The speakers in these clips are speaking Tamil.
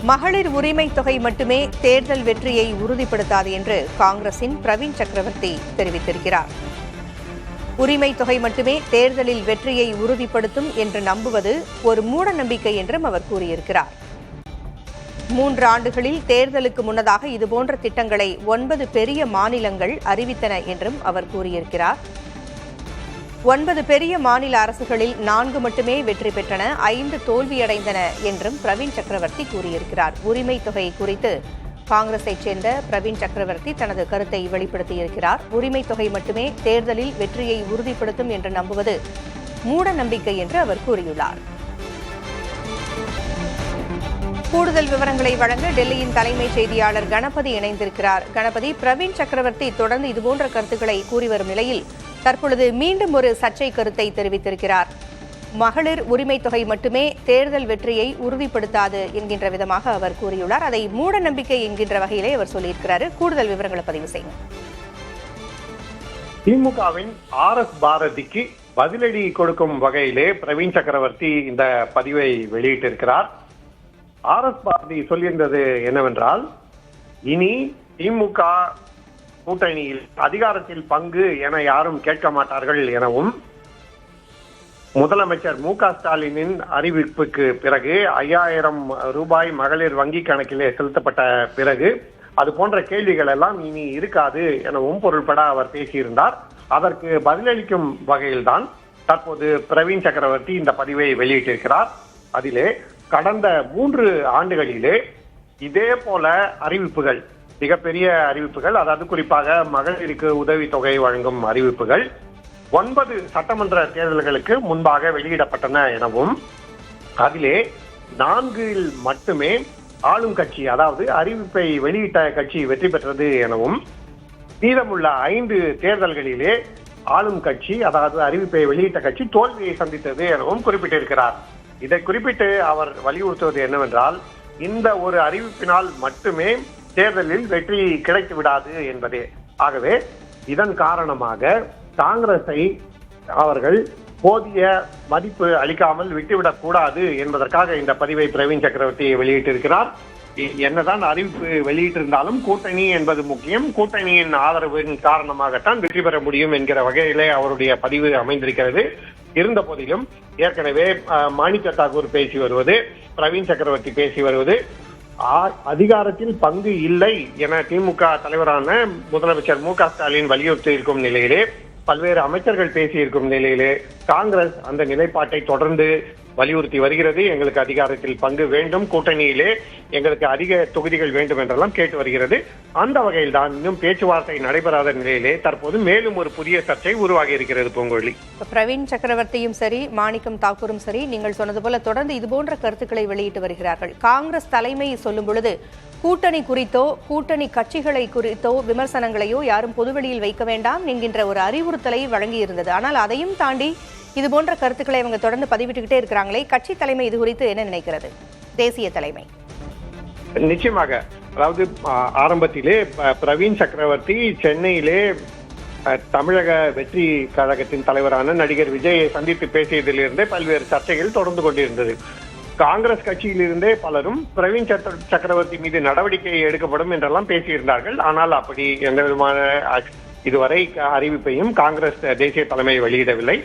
மகளிர் உரிமை தொகை மட்டுமே தேர்தல் வெற்றியை உறுதிப்படுத்தாது என்று காங்கிரசின் பிரவீன் சக்கரவர்த்தி தெரிவித்திருக்கிறார். உரிமை தொகை மட்டுமே தேர்தலில் வெற்றியை உறுதிப்படுத்தும் என்று நம்புவது ஒரு மூட நம்பிக்கை என்றும் அவர் கூறியிருக்கிறார். 3 ஆண்டுகளில் தேர்தலுக்கு முன்னதாக இதுபோன்ற திட்டங்களை 9 பெரிய மாநிலங்கள் அறிவித்தன என்றும் அவர் கூறியிருக்கிறார். 9 பெரிய மாநில அரசுகளில் 4 மட்டுமே வெற்றி பெற்றன, 5 தோல்வியடைந்தன என்றும் பிரவீன் சக்கரவர்த்தி கூறியிருக்கிறார். உரிமை தொகை குறித்து காங்கிரஸைச் சேர்ந்த பிரவீன் சக்கரவர்த்தி தனது கருத்தை வெளிப்படுத்தியிருக்கிறார். உரிமை தொகை மட்டுமே தேர்தலில் வெற்றியை உறுதிப்படுத்தும் என்று நம்புவது மூட நம்பிக்கை என்று அவர் கூறியுள்ளார். கூடுதல் விவரங்களை வழங்க டெல்லியின் தலைமைச் செய்தியாளர் கணபதி இணைந்திருக்கிறார். கணபதி, பிரவீன் சக்கரவர்த்தி தொடர்ந்து இதுபோன்ற கருத்துக்களை கூறி வரும் நிலையில் தற்பொழுது மீண்டும் ஒரு சர்ச்சை கருத்தை தெரிவித்திருக்கிறார். மகளிர் உரிமை தொகை மட்டுமே தேர்தல் வெற்றியை உறுதிப்படுத்தாது என்கின்ற விதமாக அவர் கூறியுள்ளார். அதை மூட நம்பிக்கை என்கின்ற வகையிலே அவர் சொல்லியிருக்கிறார். கூடுதல் விவரங்களை பதிவு செய்யுங்க. திமுகவின் RS பாரதிக்கு பதிலடி கொடுக்கும் வகையிலே பிரவீன் சக்கரவர்த்தி இந்த பதிவை வெளியிட்டிருக்கிறார். RS பாரதி சொல்லியிருந்தது என்னவென்றால், இனி திமுக கூட்டணியில் அதிகாரத்தில் பங்கு என யாரும் கேட்க மாட்டார்கள் எனவும், முதலமைச்சர் மு.க.ஸ்டாலினின் அறிவிப்புக்கு பிறகு 5000 ரூபாய் மகளிர் வங்கி கணக்கிலே செலுத்தப்பட்ட பிறகு அது போன்ற கேள்விகள் எல்லாம் இனி இருக்காது எனவும் பொருள்பட அவர் பேசியிருந்தார். அதற்கு பதிலளிக்கும் வகையில்தான் தற்போது பிரவீன் சக்கரவர்த்தி இந்த பதிவை வெளியிட்டிருக்கிறார். அதிலே கடந்த 3 ஆண்டுகளிலே இதே போல அறிவிப்புகள், மிகப்பெரிய அறிவிப்புகள், அதாவது குறிப்பாக மகளிருக்கு உதவித்தொகை வழங்கும் அறிவிப்புகள் 9 சட்டமன்ற தேர்தல்களுக்கு முன்பாக வெளியிடப்பட்டன எனவும், அதிலே 4 மட்டுமே ஆளும் கட்சி, அதாவது அறிவிப்பை வெளியிட்ட கட்சி வெற்றி பெற்றது எனவும், மீதமுள்ள 5 தேர்தல்களிலே ஆளும் கட்சி, அதாவது அறிவிப்பை வெளியிட்ட கட்சி தோல்வியை சந்தித்தது எனவும் குறிப்பிட்டிருக்கிறார். இதை குறிப்பிட்டு அவர் வலியுறுத்துவது என்னவென்றால், இந்த ஒரு அறிவிப்பினால் மட்டுமே தேர்தலில் வெற்றி கிடைத்து விடாது என்பதே. ஆகவே இதன் காரணமாக காங்கிரஸை அவர்கள் போதிய மதிப்பு அளிக்காமல் விட்டுவிடக் கூடாது என்பதற்காக இந்த பதிவை பிரவீன் சக்கரவர்த்தி வெளியிட்டிருக்கிறார். என்னதான் அறிவிப்பு வெளியிட்டிருந்தாலும் கூட்டணி என்பது முக்கியம், கூட்டணியின் ஆதரவின் காரணமாகத்தான் வெற்றி பெற முடியும் என்கிற வகையிலே அவருடைய பதிவு அமைந்திருக்கிறது. இருந்த போதிலும் ஏற்கனவே மாணிக்க தாக்கூர் பேசி வருவது, பிரவீன் சக்கரவர்த்தி பேசி வருவது, அதிகாரத்தில் பங்கு இல்லை என திமுக தலைவரான முதலமைச்சர் மு.க.ஸ்டாலின் வலியுறுத்தி இருக்கும் நிலையிலே, பல்வேறு அமைச்சர்கள் பேசியிருக்கும் நிலையிலே காங்கிரஸ் அந்த நிலைப்பாட்டை தொடர்ந்து வலியுறுத்தி வருகிறது. எங்களுக்கு அதிகாரத்தில் பங்கு வேண்டும், கூட்டணியிலே எங்களுக்கு அதிக தொகுதிகள் வேண்டும் என்றெல்லாம் கேட்டு வருகிறது. அந்த வகையில் தான் இன்னும் பேச்சுவார்த்தை நடைபெறாத நிலையிலே தற்போது மேலும் ஒரு புதிய சர்ச்சை உருவாகி இருக்கிறது. பூங்கொழி, பிரவீன் சக்கரவர்த்தியும் சரி, மாணிக்கம் தாக்கூரும் சரி, நீங்கள் சொன்னது போல தொடர்ந்து இதுபோன்ற கருத்துக்களை வெளியிட்டு வருகிறார்கள். காங்கிரஸ் தலைமை சொல்லும் பொழுது கூட்டணி குறித்தோ கூட்டணி கட்சிகளை குறித்தோ விமர்சனங்களையோ யாரும் பொதுவெளியில் வைக்க வேண்டாம் என்கின்ற ஒரு அறிவுறுத்தலை வழங்கியிருந்தது. ஆனால் அதையும் தாண்டி இதுபோன்ற கருத்துக்களை அவங்க தொடர்ந்து பதிவிட்டுக்கிட்டே இருக்கிறாங்களே, கட்சி தலைமை இது குறித்து என்ன நினைக்கிறது? தேசிய தலைமை நிச்சயமாக, அதாவது ஆரம்பத்திலே பிரவீன் சக்கரவர்த்தி சென்னையிலே தமிழக வெற்றி கழகத்தின் தலைவரான நடிகர் விஜயை சந்தித்து பேசியதிலிருந்தே பல்வேறு சர்ச்சைகள் தொடர்ந்து கொண்டிருந்தது. காங்கிரஸ் கட்சியிலிருந்தே பலரும் பிரவீன் சக்கரவர்த்தி மீது நடவடிக்கை எடுக்கப்படும் என்றெல்லாம் பேசியிருந்தார்கள். ஆனால் அப்படி எந்த விதமான இதுவரை அறிவிப்பையும் காங்கிரஸ் தேசிய தலைமை வெளியிடவில்லை.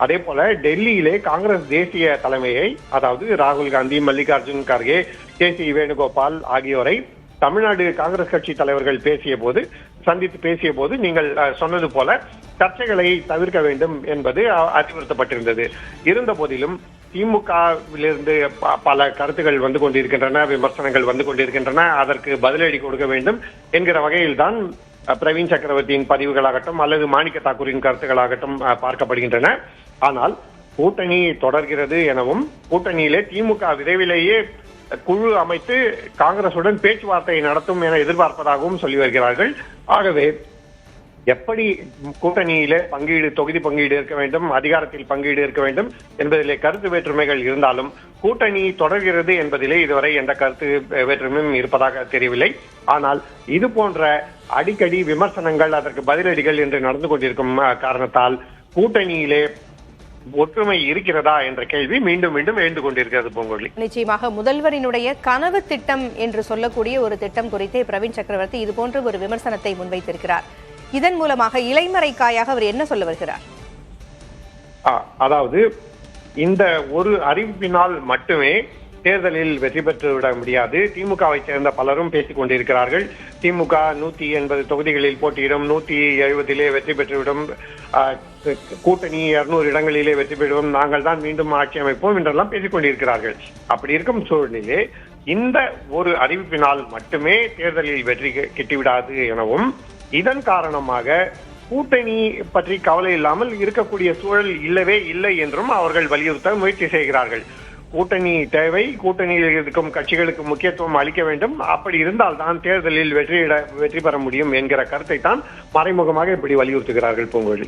அதே போல டெல்லியிலே காங்கிரஸ் தேசிய தலைமையை, அதாவது ராகுல் காந்தி, மல்லிகார்ஜுன் கார்கே, கே.சி. வேணுகோபால் ஆகியோரை தமிழ்நாடு காங்கிரஸ் கட்சி தலைவர்கள் சந்தித்து பேசிய போது நீங்கள் சொன்னது போல சர்ச்சைகளை தவிர்க்க வேண்டும் என்பது அறிவுறுத்தப்பட்டிருந்தது. இருந்த போதிலும் திமுகவிலிருந்து பல கருத்துக்கள் வந்து கொண்டிருக்கின்றன, விமர்சனங்கள் வந்து கொண்டிருக்கின்றன. அதற்கு பதிலடி கொடுக்க வேண்டும் என்கிற வகையில் தான் பிரவீன் சக்கரவர்த்தியின் பதிவுகளாகட்டும் அல்லது மாணிக்க தாக்கூரின் கருத்துக்களாகட்டும் பார்க்கப்படுகின்றன. ஆனால் கூட்டணி தொடர்கிறது எனவும், கூட்டணியிலே திமுக விரைவிலேயே குழு அமைத்து காங்கிரசுடன் பேச்சுவார்த்தை நடத்தும் என எதிர்பார்ப்பதாகவும் சொல்லி வருகிறார்கள். ஆகவே எப்படி கூட்டணியிலே தொகுதி பங்கீடு இருக்க வேண்டும், அதிகாரத்தில் பங்கீடு இருக்க வேண்டும் என்பதிலே கருத்து வேற்றுமைகள் இருந்தாலும் கூட்டணி தொடர்கிறது என்பதிலே இதுவரை எந்த கருத்து வேற்றுமையும் இருப்பதாக தெரியவில்லை. ஆனால் இது போன்ற அடிக்கடி விமர்சனங்கள், அதற்கு பதிலடிகள் என்று நடந்து கொண்டிருக்கும் காரணத்தால் கூட்டணியிலே ஒற்றுமை இருக்கிறதா என்ற கேள்வி மீண்டும் மீண்டும் எழுந்து கொண்டிருக்கிறது பூங்கொழி. நிச்சயமாக முதல்வரினுடைய கனவு திட்டம் என்று சொல்லக்கூடிய ஒரு திட்டம் குறித்தே பிரவீன் சக்கரவர்த்தி இது போன்ற ஒரு விமர்சனத்தை முன்வைத்திருக்கிறார். இதன் மூலமாக இலைமறைக்காயாக அவர் என்ன சொல்ல வருகிறார்? அதாவது இந்த ஒரு அறிவிப்பினால் மட்டுமே தேர்தலில் வெற்றி பெற்றுவிட முடியாது. திமுகவை சேர்ந்த பலரும் பேசிக் கொண்டிருக்கிறார்கள். திமுக 180 தொகுதிகளில் போட்டியிடும், 170 வெற்றி பெற்றுவிடும், கூட்டணி 200 இடங்களிலே வெற்றி பெறுவோம், நாங்கள் தான் மீண்டும் ஆட்சி அமைப்போம் என்றெல்லாம் பேசிக் கொண்டிருக்கிறார்கள். அப்படி இருக்கும் சூழ்நிலையிலே இந்த ஒரு அறிவிப்பினால் மட்டுமே தேர்தலில் வெற்றி கிட்டிவிடாது எனவும், இதன் காரணமாக கூட்டணி பற்றி கவலை இல்லாமல் இருக்கக்கூடிய சூழல் இல்லவே இல்லை என்றும் அவர்கள் வலியுறுத்த முயற்சி செய்கிறார்கள். கூட்டணி தேவை, கூட்டணியில் இருக்கும் கட்சிகளுக்கு முக்கியத்துவம் அளிக்க வேண்டும், அப்படி இருந்தால் தான் தேர்தலில் வெற்றி பெற முடியும் என்கிற கருத்தை தான் மறைமுகமாக இப்படி வலியுறுத்துகிறார்கள் பூங்கொழி.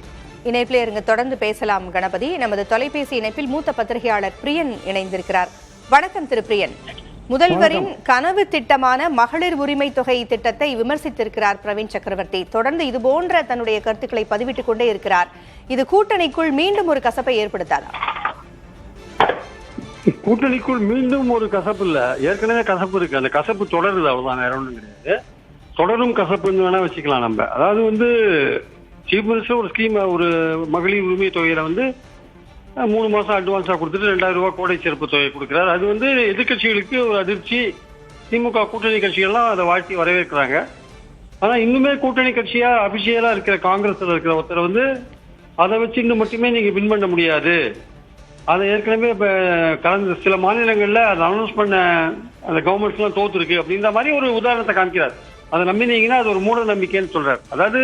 இணைப்பிலே இருங்க, தொடர்ந்து பேசலாம் கணபதி. நமது தொலைபேசி இணைப்பில் மூத்த பத்திரிகையாளர் பிரியன் இணைந்திருக்கிறார். வணக்கம் திரு பிரியன். முதல்வரின் கனவு திட்டமான மகளிர் உரிமை தொகை திட்டத்தை விமர்சித்திருக்கிறார் பிரவீன் சக்கரவர்த்தி. தொடர்ந்து இதுபோன்ற தன்னுடைய கருத்துக்களை பதிவிட்டுக் கொண்டே இருக்கிறார். இது கூட்டணிக்குள் மீண்டும் ஒரு கசப்பை ஏற்படுத்தாதா? கூட்டணிக்குள் மீண்டும் ஒரு கசப்பு இல்ல, ஏற்கனவே கசப்பு இருக்கு. அந்த கசப்பு தொடருது, அவ்வளவுதான், வேற ஒன்றும் கிடையாது. தொடரும் கசப்புன்னு வேணா வச்சுக்கலாம் நம்ம. அதாவது சீஃப் மினிஸ்டர் ஒரு ஸ்கீம், ஒரு மகளிர் உரிமை தொகையில 3 மாசம் அட்வான்ஸா கொடுத்துட்டு 2000 ரூபாய் கோடை சிறப்பு தொகை கொடுக்கிறார். அது எதிர்கட்சிகளுக்கு ஒரு அதிர்ச்சி. திமுக கூட்டணி கட்சிகள்லாம் அதை வாழ்த்தி வரவேற்கிறாங்க. ஆனா இன்னுமே கூட்டணி கட்சியா அபிஷியலா இருக்கிற காங்கிரஸ்ல இருக்கிற ஒருத்தர் அதை வச்சு இன்னும் மட்டுமே நீங்க வின் பண்ண முடியாது, அதை ஏற்கனவே கடந்த சில மாநிலங்கள்ல அதை அனௌன்ஸ் பண்ண அந்த கவர்மெண்ட்ஸ் எல்லாம் தோத்து இருக்கு அப்படின்ற மாதிரி ஒரு உதாரணத்தை காமிக்கிறார். அதை நம்பினீங்கன்னா அது ஒரு மூட நம்பிக்கைன்னு சொல்றாரு. அதாவது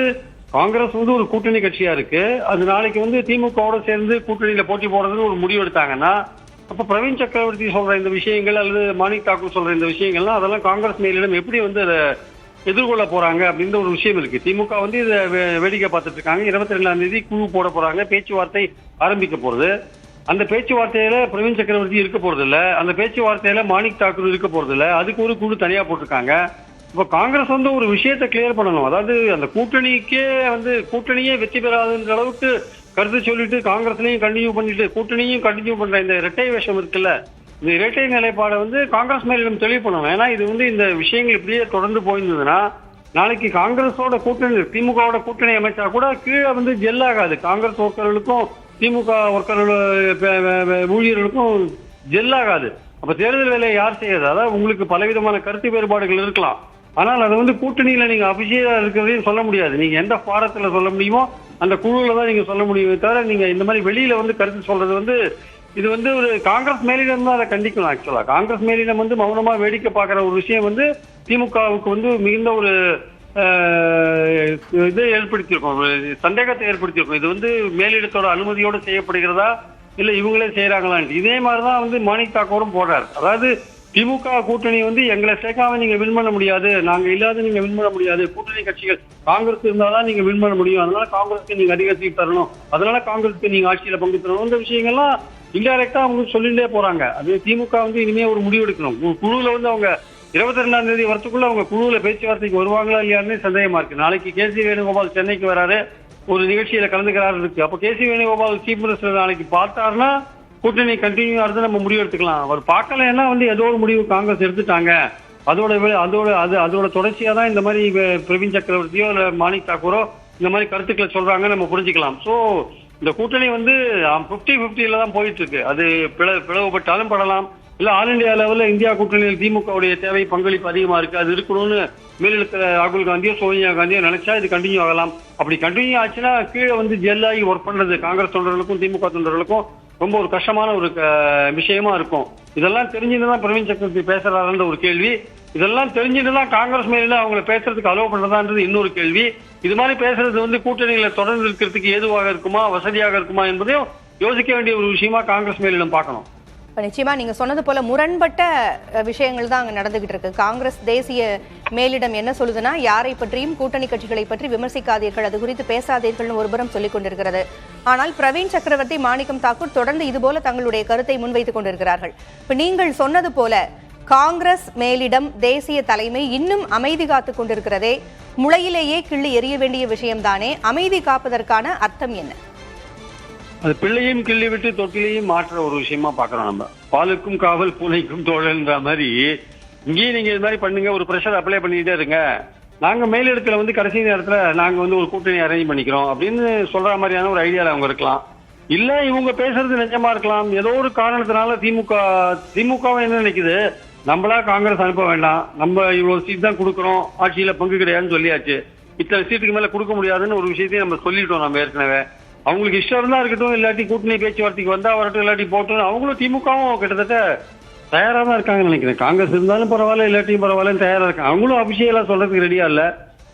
காங்கிரஸ் ஒரு கூட்டணி கட்சியா இருக்கு, அது நாளைக்கு திமுகவோட சேர்ந்து கூட்டணியில போட்டி போடுறதுன்னு ஒரு முடிவு எடுத்தாங்கன்னா, அப்ப பிரவீன் சக்கரவர்த்தி சொல்ற இந்த விஷயங்கள் அல்லது மாணிக் தாக்கூர் சொல்ற இந்த விஷயங்கள்லாம் அதெல்லாம் காங்கிரஸ் மேலிடம் எப்படி அதை எதிர்கொள்ள போறாங்க அப்படின்ற ஒரு விஷயம் இருக்கு. திமுக இதை வேடிக்கை பார்த்துட்டு இருக்காங்க. 22ஆம் தேதி குழு போட போறாங்க, பேச்சுவார்த்தை ஆரம்பிக்க போறது. அந்த பேச்சுவார்த்தையில பிரவீன் சக்கரவர்த்தி இருக்க போறது இல்ல, அந்த பேச்சுவார்த்தையில மாணிக் தாக்கூர் இருக்க போறது இல்ல, அதுக்கு ஒரு குழு தனியா போட்டிருக்காங்க. இப்ப காங்கிரஸ் ஒரு விஷயத்தை கிளியர் பண்ணணும். அதாவது அந்த கூட்டணியே வெற்றி பெறாதுன்ற அளவுக்கு கருத்து சொல்லிட்டு காங்கிரஸ்லயும் கண்டினியூ பண்ணிட்டு கூட்டணியும் கண்டினியூ பண்ற இந்த இரட்டை வேஷம் இருக்குல்ல, இந்த இரட்டை நிலைப்பாடை காங்கிரஸ் மேலிடம் தெளிவு பண்ணணும். ஏன்னா இது இந்த விஷயங்கள் இப்படியே தொடர்ந்து போயிருந்ததுன்னா நாளைக்கு காங்கிரஸோட கூட்டணி, திமுகவோட கூட்டணி அமைச்சா கூட கீழே ஜெல்லாகாது. காங்கிரஸ் ஒர்க்கர்களுக்கும் திமுக ஊழியர்களுக்கும் ஜெல்லாகாது. அப்ப தேர்தல் வேலையை யார் செய்யாது? அதாவது உங்களுக்கு பலவிதமான கருத்து வேறுபாடுகள் இருக்கலாம், ஆனால் அது கூட்டணியில நீங்க அபிஷேகா இருக்கிறதையும் சொல்ல முடியாது. நீங்க எந்த பாரத்துல சொல்ல முடியுமோ அந்த குழுல தான் நீங்க சொல்ல முடியுமே தவிர நீங்க இந்த மாதிரி வெளியில கருத்து சொல்றது இது ஒரு காங்கிரஸ் மேலிடம் தான் அதை கண்டிக்கணும். ஆக்சுவலா காங்கிரஸ் மேலிடம் மௌனமா வேடிக்கை பார்க்கிற ஒரு விஷயம் திமுகவுக்கு மிகுந்த ஒரு இதை ஏற்படுத்தியிருக்கோம், சந்தேகத்தை ஏற்படுத்தியிருக்கோம். இது மேலிடத்தோட அனுமதியோடு செய்யப்படுகிறதா இல்ல இவங்களே செய்யறாங்களான்னு. இதே மாதிரிதான் மாணிக் தாக்கூரும் போடுறாரு. அதாவது திமுக கூட்டணி எங்களை சேர்க்காம நீங்க வின் பண்ண முடியாது, நாங்க இல்லாத நீங்க வின் பண்ண முடியாது, கூட்டணி கட்சிகள் காங்கிரஸ் இருந்தாதான் நீங்க வின் பண்ண முடியும், அதனால காங்கிரஸ்க்கு நீங்க அதிக சீட் தரணும், அதனால காங்கிரஸ்க்கு நீங்க ஆட்சியில பங்கு தரணும், இந்த விஷயங்கள்லாம் இன்டைரக்டா சொல்லிட்டே போறாங்க. அது திமுக இனிமே ஒரு முடிவு எடுக்கணும். குழுல அவங்க 22ஆம் தேதி வரத்துக்குள்ள அவங்க குழுல பேச்சுவார்த்தைக்கு வருவாங்களா இல்லையாருன்னு சந்தேகமா இருக்கு. நாளைக்கு கேசி வேணுகோபால் சென்னைக்கு வராரு, ஒரு நிகழ்ச்சியில கலந்துக்கிறாரு இருக்கு. அப்ப கேசி வேணுகோபால் சீஃப் மினிஸ்டர் நாளைக்கு பார்த்தாருன்னா கூட்டணி கண்டினியூ ஆகுது, நம்ம முடிவு எடுத்துக்கலாம். அவர் பார்க்கலன்னா ஏதோ ஒரு முடிவு காங்கிரஸ் எடுத்துட்டாங்க, அதோட தொடர்ச்சியா தான் இந்த மாதிரி பிரவீன் சக்கரவர்த்தியோ இல்ல மாணிக் தாக்கூரோ இந்த மாதிரி கருத்துக்களை சொல்றாங்க, நம்ம புரிஞ்சுக்கலாம். சோ இந்த கூட்டணி 50-50 தான் போயிட்டு இருக்கு. அது பிளவுபட்டாலும் படலாம், இல்ல ஆல் இண்டியா லெவலில் இந்தியா கூட்டணியில் திமுகவுடைய தேவை பங்களிப்பு அதிகமா இருக்கு, அது இருக்கணும்னு மேலிடத்துல ராகுல் காந்தியோ சோனியா காந்தியோ நினைச்சா இது கண்டினியூ ஆகலாம். அப்படி கண்டினியூ ஆச்சுன்னா கீழே ஜெல்லாகி ஒர்க் பண்றது காங்கிரஸ் தொண்டர்களுக்கும் திமுக தொண்டர்களுக்கும் ரொம்ப ஒரு கஷ்டமான ஒரு விஷயமா இருக்கும். இதெல்லாம் தெரிஞ்சுட்டுதான் பிரவீன் சக்கரவர்த்தி பேசுறாருன்ற ஒரு கேள்வி. இதெல்லாம் தெரிஞ்சுட்டுதான் காங்கிரஸ் மேல அவங்களை பேசுறதுக்கு அலோவ் பண்றதான்றது இன்னொரு கேள்வி. இது மாதிரி பேசுறது கூட்டணிகளை தொடர்ந்து இருக்கிறதுக்கு ஏதுவாக இருக்குமா, வசதியாக இருக்குமா என்பதையும் யோசிக்க வேண்டிய ஒரு விஷயமா காங்கிரஸ் மேலிடம் பார்க்கணும். நிச்சயமா நீங்க சொன்னது போல முரண்பட்ட விஷயங்கள் தான் அங்க நடந்துகிட்டு இருக்கு. காங்கிரஸ் தேசிய மேலிடம் என்ன சொல்லுதுன்னா, யாரை பற்றியும் கூட்டணி கட்சிகளை பற்றி விமர்சிக்காதீர்கள், அது குறித்து பேசாதீர்கள் ஒருபுறம் சொல்லிக் கொண்டிருக்கிறது. ஆனால் பிரவீன் சக்கரவர்த்தி, மாணிக்கம் தாக்கூர் தொடர்ந்து இதுபோல தங்களுடைய கருத்தை முன்வைத்துக் கொண்டிருக்கிறார்கள். இப்ப நீங்கள் சொன்னது போல காங்கிரஸ் மேலிடம், தேசிய தலைமை இன்னும் அமைதி காத்துக் கொண்டிருக்கிறதே, முளையிலேயே கிள்ளி எறிய வேண்டிய விஷயம்தானே. அமைதி காப்பதற்கான அர்த்தம் என்ன? அது பிள்ளையும் கிள்ளி விட்டு தொட்டிலையும் மாற்ற ஒரு விஷயமா பாக்குறோம் நம்ம. பாலுக்கும் காவல் பூனைக்கும் தோழன்ற மாதிரி இங்கேயும் நீங்க இது மாதிரி பண்ணுங்க, ஒரு ப்ரெஷர் அப்ளை பண்ணிட்டே இருங்க, நாங்க மேலிடத்துல வந்து கடைசி நேரத்துல நாங்க வந்து ஒரு கூட்டணி அரேஞ்ச் பண்ணிக்கிறோம் அப்படின்னு சொல்ற மாதிரியான ஒரு ஐடியால அவங்க இருக்கலாம். இல்ல இவங்க பேசுறது நிஜமா இருக்கலாம். ஏதோ ஒரு காரணத்தினால திமுக என்ன நினைக்குது, நம்மளா காங்கிரஸ் அனுப்ப வேண்டாம், நம்ம இவ்வளவு சீட் தான் கொடுக்கறோம், ஆட்சியில பங்கு கிடையாதுன்னு சொல்லியாச்சு, இத்தனை சீட்டுக்கு மேல கொடுக்க முடியாதுன்னு ஒரு விஷயத்தையும் நம்ம சொல்லிட்டோம். நம்ம ஏற்கனவே அவங்களுக்கு இஷ்டம் இருந்தா இருக்கட்டும், இல்லாட்டி கூட்டணி பேச்சுவார்த்தைக்கு வந்தா வரட்டும், இல்லாட்டி போட்டோம். அவங்களும் திமுகவும் கிட்டத்தட்ட தயாரா தான் இருக்காங்கன்னு நினைக்கிறேன். காங்கிரஸ் இருந்தாலும் பரவாயில்ல, இல்லாட்டியும் பரவாயில்லன்னு தயாரா இருக்காங்க. அவங்களும் அபிஷியலா சொல்றதுக்கு ரெடியா இல்ல,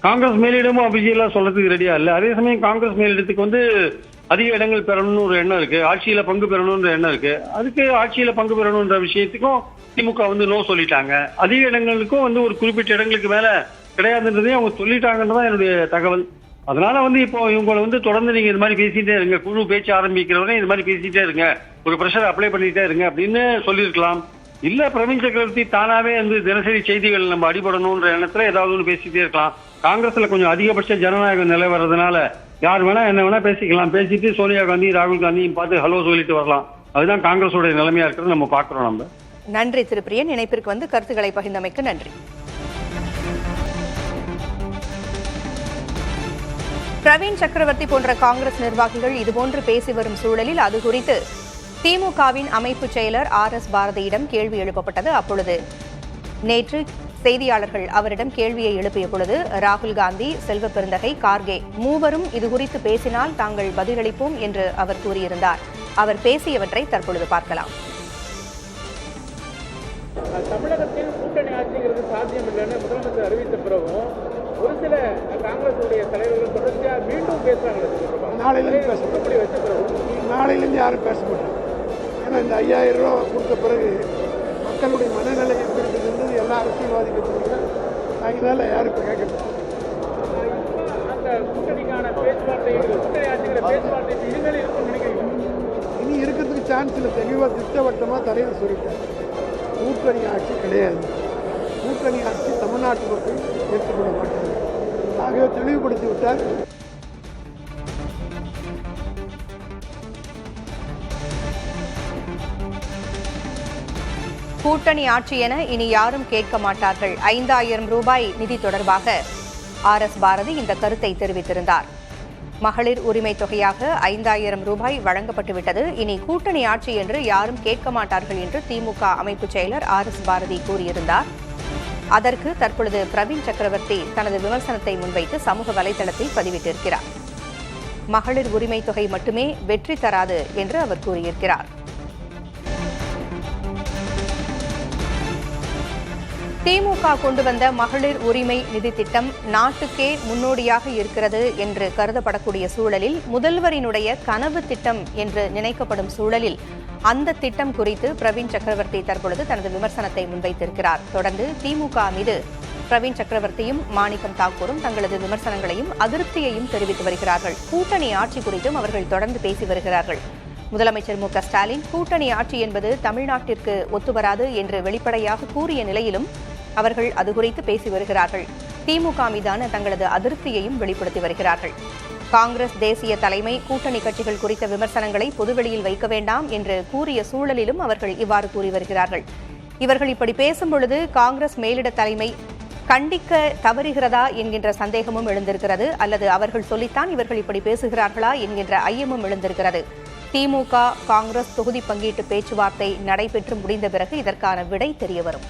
காங்கிரஸ் மேலிடமும் அபிஷியலா சொல்றதுக்கு ரெடியா இல்ல. அதே சமயம் காங்கிரஸ் மேலிடத்துக்கு வந்து அதிக இடங்கள் பெறணும்னு ஒரு எண்ணம் இருக்கு, ஆட்சியில பங்கு பெறணும்ன்ற எண்ணம் இருக்கு. அதுக்கு ஆட்சியில பங்கு பெறணும்ன்ற விஷயத்துக்கும் திமுக வந்து நோ சொல்லிட்டாங்க. அதிக இடங்களுக்கும் வந்து ஒரு குறிப்பிட்ட இடங்களுக்கு மேல கிடையாதுன்றதையும் அவங்க சொல்லிட்டாங்கன்றதான் என்னுடைய தகவல். அதனால வந்து இப்போ இவங்களை வந்து தொடர்ந்து நீங்க இது மாதிரி பேசிட்டே இருங்க, குழு பேச்சு ஆரம்பிக்கிறவங்க இது மாதிரி பேசிட்டே இருங்க, ஒரு பிரஷர் அப்ளை பண்ணிட்டே இருங்க அப்படின்னு சொல்லியிருக்கலாம். இல்ல பிரவீன் சக்கரவர்த்தி தானாவே வந்து தினசரி செய்திகள் நம்ம அடிபடணும்ன்ற எண்ணத்துல ஏதாவது ஒன்று பேசிட்டே இருக்கலாம். காங்கிரஸ்ல கொஞ்சம் அதிகபட்ச ஜனநாயகம் நிலை வர்றதுனால யார் வேணா என்ன வேணா பேசிக்கலாம், பேசிட்டு சோனியா காந்தி ராகுல் காந்தியும் பார்த்து ஹலோ சொல்லிட்டு வரலாம். அதுதான் காங்கிரஸோட நிலைமையா இருக்கிறது நம்ம பாக்குறோம். நம்ம நன்றி திருப்பிரியன், இணைப்பிற்கு வந்து கருத்துக்களை பகிர்ந்தமைக்கு நன்றி. பிரவீன் சக்கரவர்த்தி போன்ற காங்கிரஸ் நிர்வாகிகள் இதுபோன்று பேசி வரும் சூழலில் அது குறித்து திமுகவின் அமைப்பு செயலர் RS பாரதியிடம் கேள்வி எழுப்பப்பட்டது. அப்பொழுது நேற்று செய்தியாளர்கள் அவரிடம் கேள்வியை எழுப்பிய பொழுது ராகுல் காந்தி, செல்வ பெருந்தகை, கார்கே மூவரும் இதுகுறித்து பேசினால் தாங்கள் பதிலளிப்போம் என்று அவர் கூறியிருந்தார். அவர் பேசியவற்றை தற்பொழுது பார்க்கலாம். தமிழகத்தில் கூட்டணி ஆட்சிங்கிறது சாத்தியம் இல்லைன்னு முதலமைச்சர் அறிவித்த பிறகும் ஒரு சில காங்கிரசுடைய தலைவர்கள் தொடர்ச்சியாக மீண்டும் பேசுறாங்க. நாளையிலிருந்து யாரும் பேச மாட்டாங்க. ஏன்னா இந்த 5000 ரூபா கொடுத்த பிறகு மக்களுடைய மனநிலை எப்படி இருந்தது எல்லா அரசியல்வாதி அதனால யாரும் இப்போ கேட்க அந்த கூட்டணிக்கான பேச்சுவார்த்தைகள், கூட்டணி ஆட்சிகளை பேச்சுவார்த்தை இனிமேல் இருக்கும்னு நினைக்கிறீங்க? இனி இருக்கிறதுக்கு சான்ஸ் இல்லை. தெளிவாக திட்டவட்டமாக தலைவர் சொல்லிட்டார், கூட்டணி ஆட்சி கிடையாது, கூட்டணி ஆட்சி தமிழ்நாட்டு மக்கள் ஏற்றுக்கொள்ள மாட்டாங்க. ஆகவே தெளிவுபடுத்தி விட்டார். கூட்டணி ஆட்சி என இனி யாரும் கேட்க மாட்டார்கள். 5000 ரூபாய் நிதி தொடர்பாக RS பாரதி இந்த கருத்தை தெரிவித்திருந்தார். மகளிர் உரிமை தொகையாக 5000 ரூபாய் வழங்கப்பட்டுவிட்டது, இனி கூட்டணி ஆட்சி என்று யாரும் கேட்க மாட்டார்கள் என்று திமுக அமைப்பு செயலர் RS பாரதி கூறியிருந்தார். அதற்கு தற்பொழுது பிரவீன் சக்கரவர்த்தி தனது விமர்சனத்தை முன்வைத்து சமூக வலைதளத்தில் பதிவிட்டிருக்கிறார். மகளிர் உரிமை தொகை மட்டுமே வெற்றி தராது என்று அவர் கூறியிருக்கிறார். திமுக கொண்டு வந்த மகளிர் உரிமை நிதி திட்டம் நாட்டுக்கே முன்னோடியாக இருக்கிறது என்று கருதப்படக்கூடிய சூழலில், முதல்வரினுடைய கனவு திட்டம் என்று நினைக்கப்படும் சூழலில் அந்த திட்டம் குறித்து பிரவீன் சக்கரவர்த்தி தற்பொழுது தனது விமர்சனத்தை முன்வைத்திருக்கிறார். தொடர்ந்து திமுக மீது பிரவீன் சக்கரவர்த்தியும் மாணிக்கம் தாக்கூரும் தங்களது விமர்சனங்களையும் அதிருப்தியையும் தெரிவித்து வருகிறார்கள். கூட்டணி ஆட்சி குறித்தும் அவர்கள் தொடர்ந்து பேசி வருகிறார்கள். முதலமைச்சர் மு க ஸ்டாலின் கூட்டணி ஆட்சி என்பது தமிழ்நாட்டிற்கு ஒத்துவராது என்று வெளிப்படையாக கூறிய நிலையிலும் அவர்கள் அது குறித்து பேசி வருகிறார்கள். திமுக மீதான தங்களது அதிருப்தியையும் வெளிப்படுத்தி வருகிறார்கள். காங்கிரஸ் தேசிய தலைமை கூட்டணி கட்சிகள் குறித்த விமர்சனங்களை பொதுவெளியில் வைக்க வேண்டாம் என்று கூறிய சூழலிலும் அவர்கள் இவ்வாறு கூறி வருகிறார்கள். இவர்கள் இப்படி பேசும் பொழுது காங்கிரஸ் மேலிட தலைமை கண்டிக்க தவறுகிறதா என்கின்ற சந்தேகமும் எழுந்திருக்கிறது, அல்லது அவர்கள் சொல்லித்தான் இவர்கள் இப்படி பேசுகிறார்களா என்கின்ற ஐயமும் எழுந்திருக்கிறது. திமுக காங்கிரஸ் தொகுதி பங்கீட்டு பேச்சுவார்த்தை நடைபெற்று முடிந்த பிறகு இதற்கான விடை தெரியவரும்.